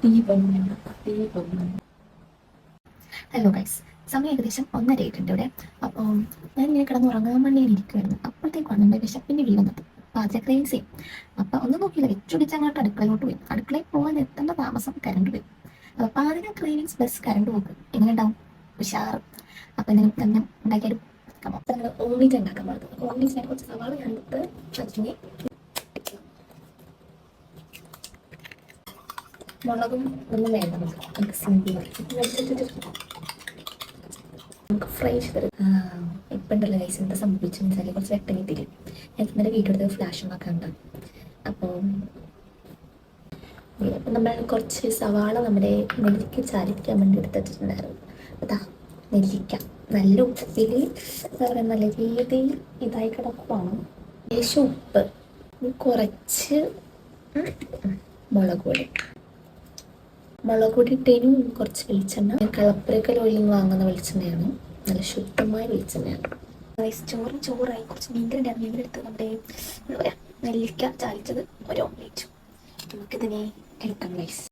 ദീപം ദീപം. Hello guys, സമയം ഏകദേശം 1:30 ആയിട്ടുണ്ട് ഇവിടെ. അപ്പോൾ ഞാൻ ഇങ്ങനെ കിടന്ന് ഉറങ്ങാൻ വേണ്ടി ഇരിക്കുമായിരുന്നു. അപ്പോഴത്തേക്കാണ് എൻ്റെ വിശപ്പിൻ്റെ വിളി വന്നത്. പാചകയും സെയിം. അപ്പം ഒന്നും നോക്കിയില്ല, വെച്ചുടിച്ച് അങ്ങോട്ട് അടുക്കളയിലോട്ട് പോയി. അടുക്കളയിൽ പോകാൻ എത്തേണ്ട താമസം കരണ്ട് പോയി. അപ്പോൾ പാചക ക്രേവിങ്സ് പ്ലസ് കരണ്ട് പോക്ക് എങ്ങനെ ഉണ്ടാവും? ഉഷാറ്. അപ്പം എന്തെങ്കിലും തന്നെ ഉണ്ടാക്കിയാലും കമോ. അപ്പം നമ്മൾ ഓംലേറ്റ് ഉണ്ടാക്കാൻ പാടുന്നത്. ഓംലേറ്റിനായിട്ട് കുറച്ച് സവാള കണ്ടിട്ട് ചട്നി, മുളകും ഒന്നും വേണ്ട. നമുക്ക് സിമ്പിൾ നമുക്ക് ഫ്രൈ ചെയ്ത് ഇപ്പം ഉണ്ടല്ലോ ഗൈസ്, എന്താ സംഭവിച്ചെന്ന് വെച്ചാൽ കുറച്ച് വ്യക്തം കിട്ടിയില്ല. ഞാൻ ഇന്നലെ വീഡിയോ എടുത്ത് ഫ്ലാഷ് ഒക്കെ ഉണ്ട്. അപ്പോൾ നമ്മൾ കുറച്ച് സവാള നമ്മുടെ നെല്ലിക്ക ചാലിക്കാൻ വേണ്ടി എടുത്തിട്ടുണ്ടായിരുന്നു. അതാ നെല്ലിക്ക നല്ല ഉപ്പിൽ എന്താ പറയുക, നല്ല രീതിയിൽ ഇതായി കിടക്കുവാണ്. ലേശം ഉപ്പ്, കുറച്ച് മുളക് പൊടി ഇട്ടതിനും കുറച്ച് വെളിച്ചെണ്ണ. കളപ്പുരക്കൽ ഓയിൽ വാങ്ങുന്ന വെളിച്ചെണ്ണയാണ്, നല്ല ശുദ്ധമായ വെളിച്ചെണ്ണയാണ്. ചോറായി, കുറച്ച് മീൻകറി എടുത്ത് നമ്മുടെ നെല്ലിക്ക ചാലിച്ചത് ഒരു ഓംലേറ്റ്. നമുക്കിതിനെ എടുക്കാം ഗൈസ്.